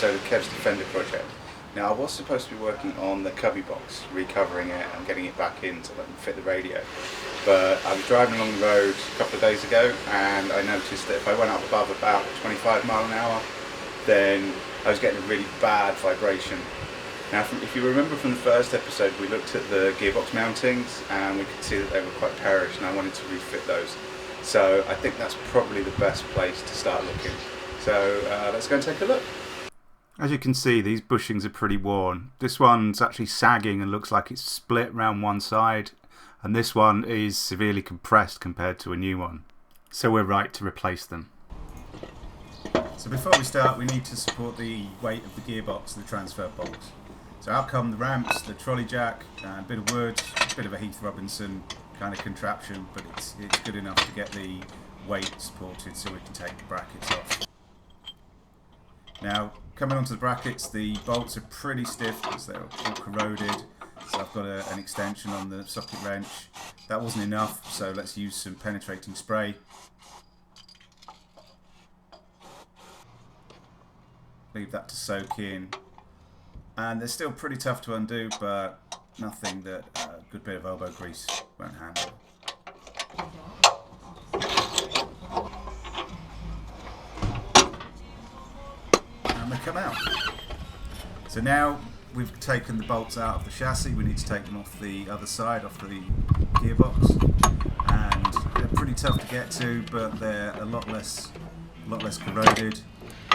episode of Kev's Defender project. Now, I was supposed to be working on the cubby box, recovering it and getting it back in so that I can fit the radio. But I was driving along the road a couple of days ago and I noticed that if I went up above about 25 mile an hour, then I was getting a really bad vibration. Now, if you remember from the first episode, we looked at the gearbox mountings and we could see that they were quite perished, and I wanted to refit those. So I think that's probably the best place to start looking. So let's go and take a look. As you can see, these bushings are pretty worn. This one's actually sagging and looks like it's split round one side, and this one is severely compressed compared to a new one. So we're right to replace them. So before we start, we need to support the weight of the gearbox and the transfer box. So out come the ramps, the trolley jack, a bit of wood, a bit of a Heath Robinson kind of contraption, but it's good enough to get the weight supported so we can take the brackets off. Now, coming onto the brackets, the bolts are pretty stiff because they're all corroded, so I've got an extension on the socket wrench. That wasn't enough, so let's use some penetrating spray. Leave that to soak in. And they're still pretty tough to undo, but nothing that a good bit of elbow grease won't handle. And they come out. So now we've taken the bolts out of the chassis, we need to take them off the other side, off the gearbox. And they're pretty tough to get to, but they're a lot less corroded.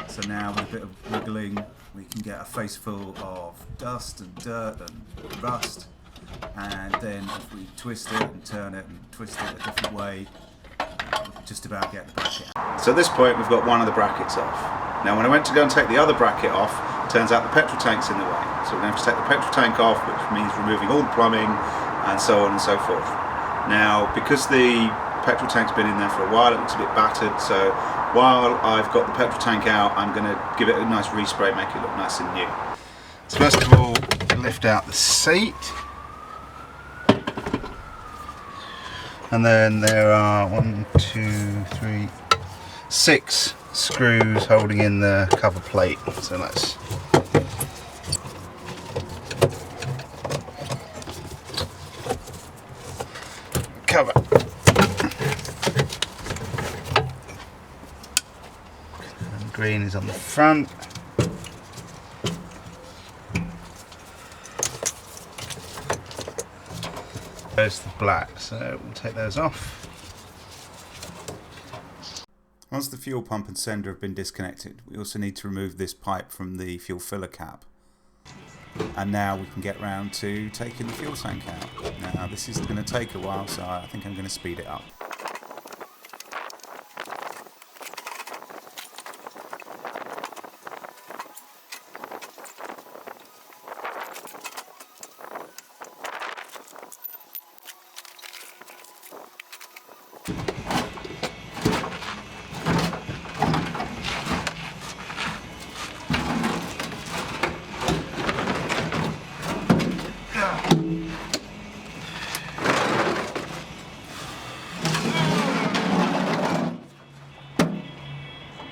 So now with a bit of wiggling, we can get a face full of dust and dirt and rust, and then if we twist it and turn it and twist it a different way, just about get the bracket out. So at this point we've got one of the brackets off. Now when I went to go and take the other bracket off, it turns out the petrol tank's in the way. So we're going to have to take the petrol tank off, which means removing all the plumbing and so on and so forth. Now because the petrol tank's been in there for a while, it looks a bit battered, so while I've got the petrol tank out, I'm going to give it a nice respray, make it look nice and new. So first of all, lift out the seat. And then there are 6 screws holding in the cover plate. So let's cover. Green is on the front. There's the black, so we'll take those off. Once the fuel pump and sender have been disconnected, we also need to remove this pipe from the fuel filler cap. And now we can get round to taking the fuel tank out. Now this is going to take a while, so I think I'm going to speed it up.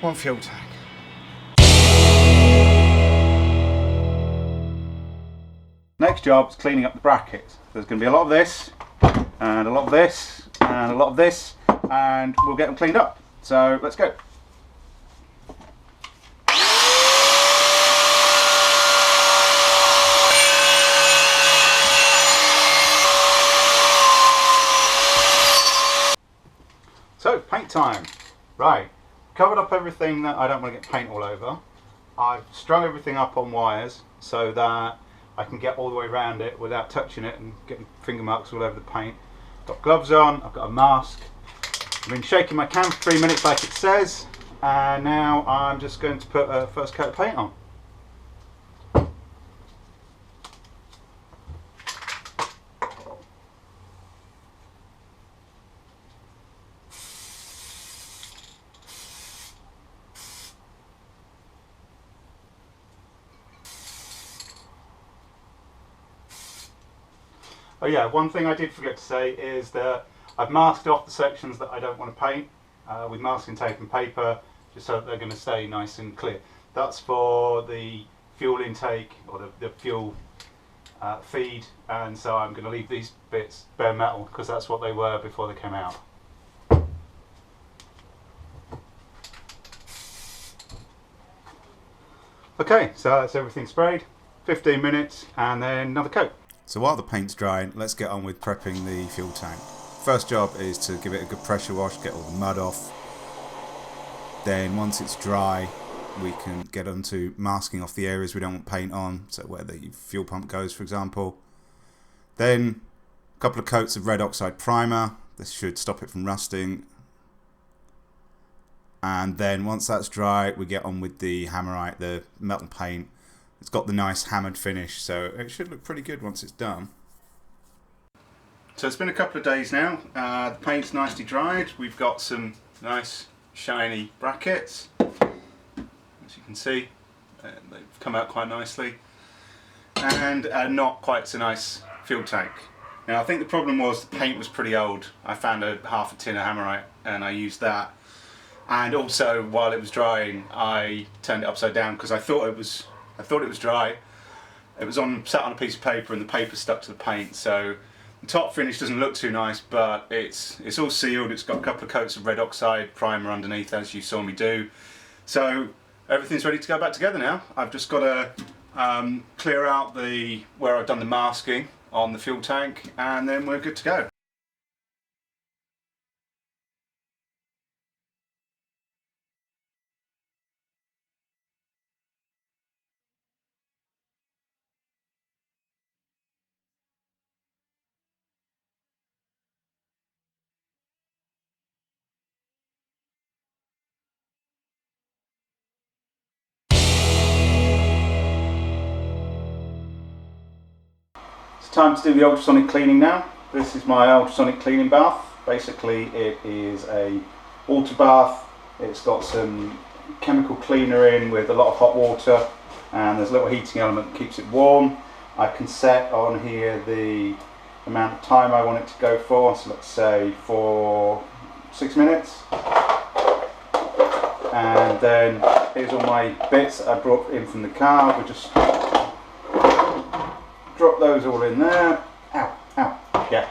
One fuel tank. Next job is cleaning up the brackets. There's going to be a lot of this, and a lot of this, and a lot of this, and we'll get them cleaned up. So let's go. So paint time. Right. Covered up everything that I don't want to get paint all over. I've strung everything up on wires so that I can get all the way around it without touching it and getting finger marks all over the paint. Got gloves on, I've got a mask. I've been shaking my can for 3 minutes like it says, and now I'm just going to put a first coat of paint on. Oh yeah, one thing I did forget to say is that I've masked off the sections that I don't want to paint with masking tape and paper, just so that they're going to stay nice and clear. That's for the fuel intake or the fuel feed, and so I'm going to leave these bits bare metal because that's what they were before they came out. Okay, so that's everything sprayed. 15 minutes and then another coat. So while the paint's drying, let's get on with prepping the fuel tank. First job is to give it a good pressure wash, get all the mud off. Then once it's dry, we can get onto masking off the areas we don't want paint on, so where the fuel pump goes, for example. Then a couple of coats of red oxide primer. This should stop it from rusting. And then once that's dry, we get on with the Hammerite, the metal paint. It's got the nice hammered finish, so it should look pretty good once it's done. So it's been a couple of days now. The paint's nicely dried. We've got some nice shiny brackets. As you can see, they've come out quite nicely. And not quite so nice fuel tank. Now I think the problem was the paint was pretty old. I found half a tin of Hammerite and I used that. And also while it was drying, I turned it upside down because I thought it was dry. It was sat on a piece of paper and the paper stuck to the paint, so the top finish doesn't look too nice, but it's all sealed. It's got a couple of coats of red oxide primer underneath, as you saw me do. So everything's ready to go back together now. I've just got to clear out where I've done the masking on the fuel tank, and then we're good to go. It's time to do the ultrasonic cleaning now. This is my ultrasonic cleaning bath. Basically it is a water bath. It's got some chemical cleaner in with a lot of hot water, and there's a little heating element that keeps it warm. I can set on here the amount of time I want it to go for, so let's say for 6 minutes. And then here's all my bits that I brought in from the car. We just drop those all in there. Ow, ow, yeah.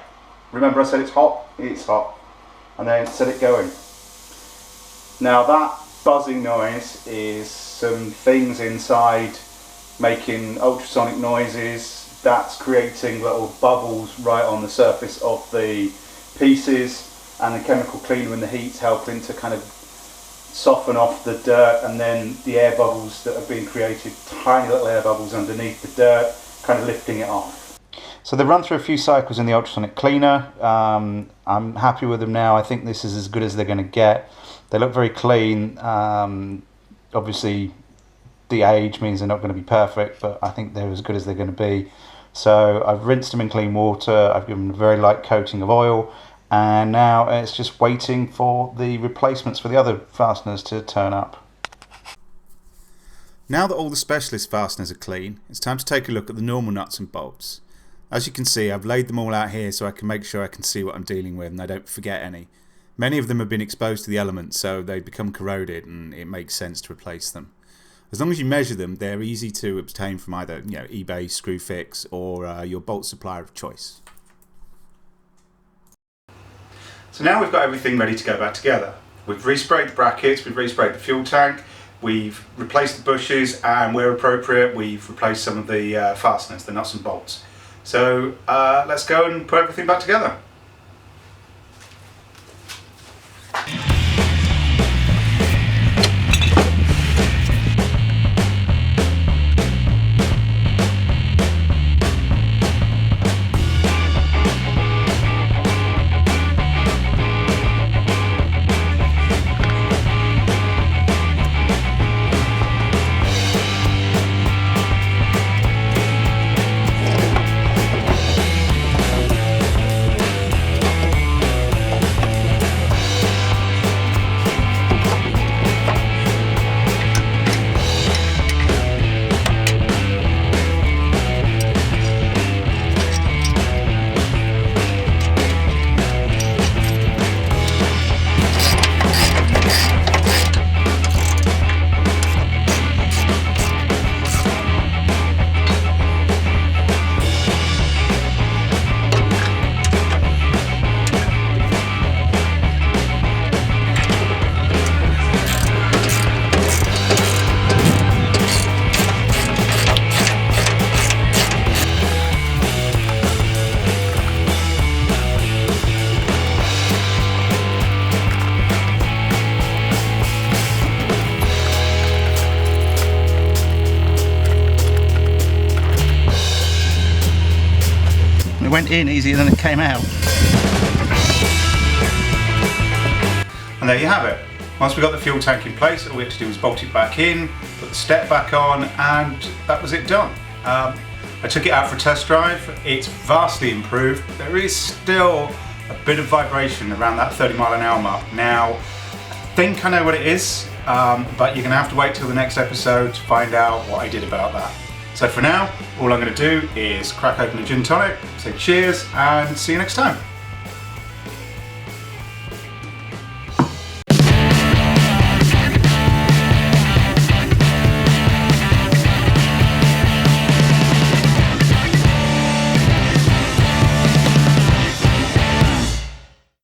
Remember I said it's hot? It's hot. And then set it going. Now that buzzing noise is some things inside making ultrasonic noises. That's creating little bubbles right on the surface of the pieces, and the chemical cleaner and the heat's helping to kind of soften off the dirt, and then the air bubbles that are being created, tiny little air bubbles underneath the dirt, kind of lifting it off. So they've run through a few cycles in the ultrasonic cleaner. I'm happy with them now. I think this is as good as they're going to get. They look very clean. Obviously the age means they're not going to be perfect, but I think they're as good as they're going to be. So I've rinsed them in clean water. I've given them a very light coating of oil, and now it's just waiting for the replacements for the other fasteners to turn up. Now that all the specialist fasteners are clean, it's time to take a look at the normal nuts and bolts. As you can see, I've laid them all out here so I can make sure I can see what I'm dealing with and I don't forget any. Many of them have been exposed to the elements, so they become corroded and it makes sense to replace them. As long as you measure them, they're easy to obtain from either eBay, Screwfix, or your bolt supplier of choice. So now we've got everything ready to go back together. We've resprayed the brackets, we've resprayed the fuel tank, we've replaced the bushes, and where appropriate we've replaced some of the fasteners, the nuts and bolts. So let's go and put everything back together. It went in easier than it came out. And there you have it. Once we got the fuel tank in place, all we had to do was bolt it back in, put the step back on, and that was it done. I took it out for a test drive. It's vastly improved. There is still a bit of vibration around that 30 mph mark. Now, I think I know what it is, but you're gonna have to wait till the next episode to find out what I did about that. So for now, all I'm gonna do is crack open a gin tonic, say cheers, and see you next time.